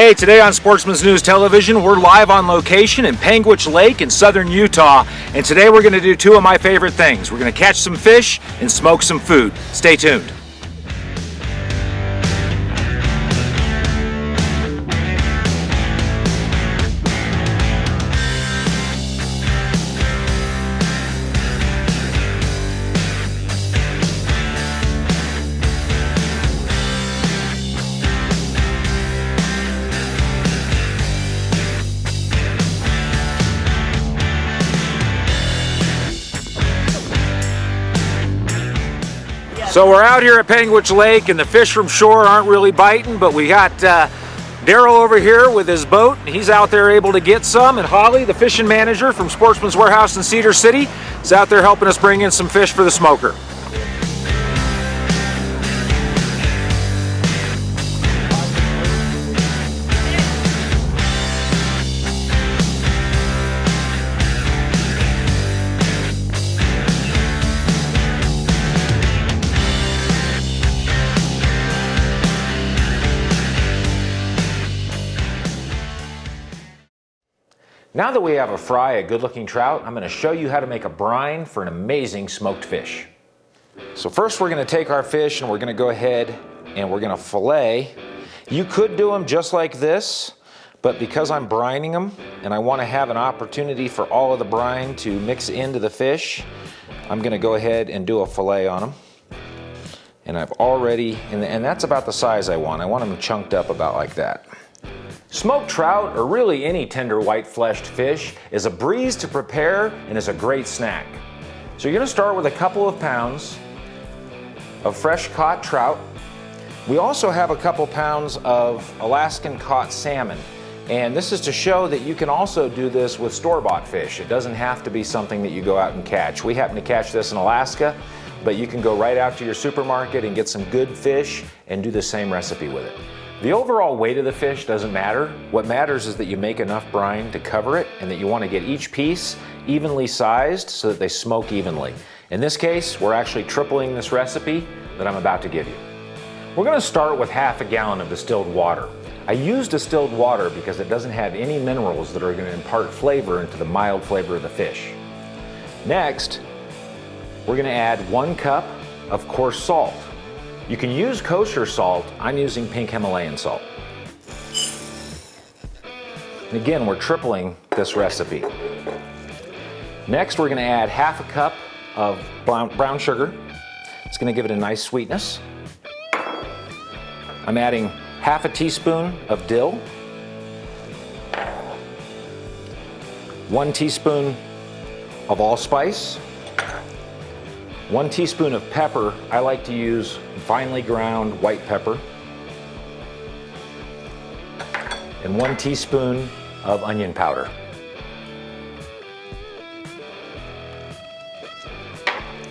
Hey, today on Sportsman's News Television, we're live on location in Panguitch Lake in southern Utah, and today we're going to do two of my favorite things. We're going to catch some fish and smoke some food. Stay tuned. So we're out here at Panguitch Lake, and the fish from shore aren't really biting, but we got Daryl over here with his boat. He's out there able to get some, and Holly, the fishing manager from Sportsman's Warehouse in Cedar City, is out there helping us bring in some fish for the smoker. Now that we have a fry, a good-looking trout, I'm going to show you how to make a brine for an amazing smoked fish. So first we're going to take our fish and we're going to go ahead and we're going to fillet. You could do them just like this, but because I'm brining them and I want to have an opportunity for all of the brine to mix into the fish, I'm going to go ahead and do a fillet on them. And I've already, and that's about the size I want. I want them chunked up about like that. Smoked trout, or really any tender white-fleshed fish, is a breeze to prepare and is a great snack. So you're going to start with a couple of pounds of fresh caught trout. We also have a couple pounds of Alaskan caught salmon. And this is to show that you can also do this with store-bought fish. It doesn't have to be something that you go out and catch. We happen to catch this in Alaska, but you can go right out to your supermarket and get some good fish and do the same recipe with it. The overall weight of the fish doesn't matter. What matters is that you make enough brine to cover it and that you want to get each piece evenly sized so that they smoke evenly. In this case, we're actually tripling this recipe that I'm about to give you. We're going to start with half a gallon of distilled water. I use distilled water because it doesn't have any minerals that are going to impart flavor into the mild flavor of the fish. Next, we're going to add 1 cup of coarse salt. You can use kosher salt. I'm using pink Himalayan salt. And again, we're tripling this recipe. Next, we're going to add half a cup of brown sugar. It's going to give it a nice sweetness. I'm adding half a teaspoon of dill, 1 teaspoon of allspice, 1 teaspoon of pepper. I like to use finely ground white pepper, and 1 teaspoon of onion powder.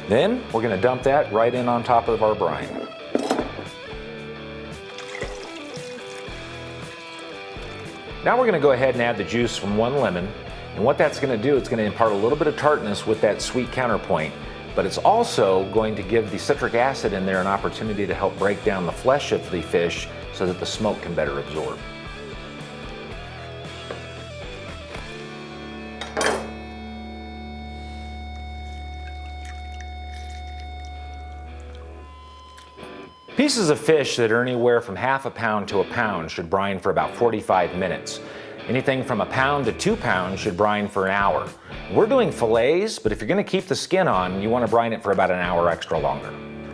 Then we're going to dump that right in on top of our brine. Now we're going to go ahead and add the juice from 1 lemon, and what that's going to do, it's going to impart a little bit of tartness with that sweet counterpoint. But it's also going to give the citric acid in there an opportunity to help break down the flesh of the fish so that the smoke can better absorb. Pieces of fish that are anywhere from half a pound to a pound should brine for about 45 minutes. Anything from a pound to 2 pounds should brine for an hour. We're doing fillets, but if you're going to keep the skin on, you want to brine it for about an hour extra longer.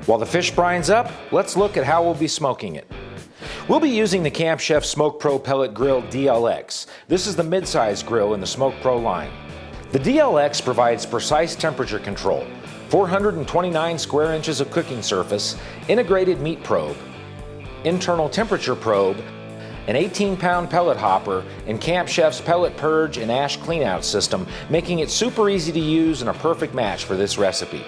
While the fish brines up, let's look at how we'll be smoking it. We'll be using the Camp Chef Smoke Pro Pellet Grill DLX. This is the mid-size grill in the Smoke Pro line. The DLX provides precise temperature control, 429 square inches of cooking surface, integrated meat probe, internal temperature probe, an 18-pound pellet hopper, and Camp Chef's pellet purge and ash cleanout system, making it super easy to use and a perfect match for this recipe.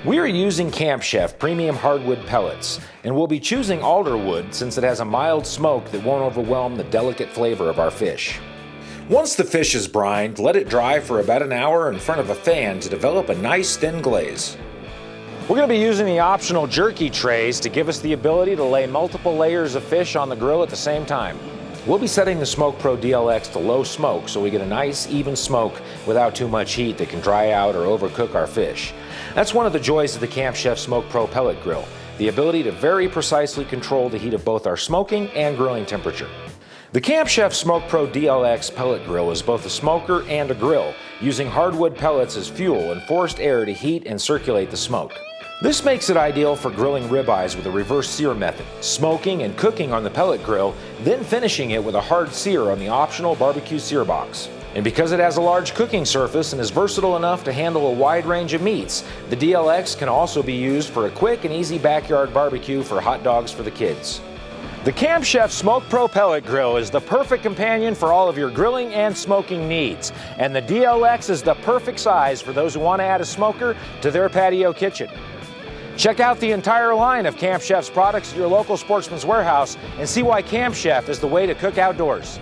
We are using Camp Chef premium hardwood pellets, and we'll be choosing alder wood since it has a mild smoke that won't overwhelm the delicate flavor of our fish. Once the fish is brined, let it dry for about an hour in front of a fan to develop a nice thin glaze. We're going to be using the optional jerky trays to give us the ability to lay multiple layers of fish on the grill at the same time. We'll be setting the Smoke Pro DLX to low smoke so we get a nice even smoke without too much heat that can dry out or overcook our fish. That's one of the joys of the Camp Chef Smoke Pro pellet grill, the ability to very precisely control the heat of both our smoking and grilling temperature. The Camp Chef Smoke Pro DLX pellet grill is both a smoker and a grill, using hardwood pellets as fuel and forced air to heat and circulate the smoke. This makes it ideal for grilling ribeyes with a reverse sear method, smoking and cooking on the pellet grill, then finishing it with a hard sear on the optional barbecue sear box. And because it has a large cooking surface and is versatile enough to handle a wide range of meats, the DLX can also be used for a quick and easy backyard barbecue for hot dogs for the kids. The Camp Chef Smoke Pro Pellet Grill is the perfect companion for all of your grilling and smoking needs. And the DLX is the perfect size for those who want to add a smoker to their patio kitchen. Check out the entire line of Camp Chef's products at your local Sportsman's Warehouse and see why Camp Chef is the way to cook outdoors.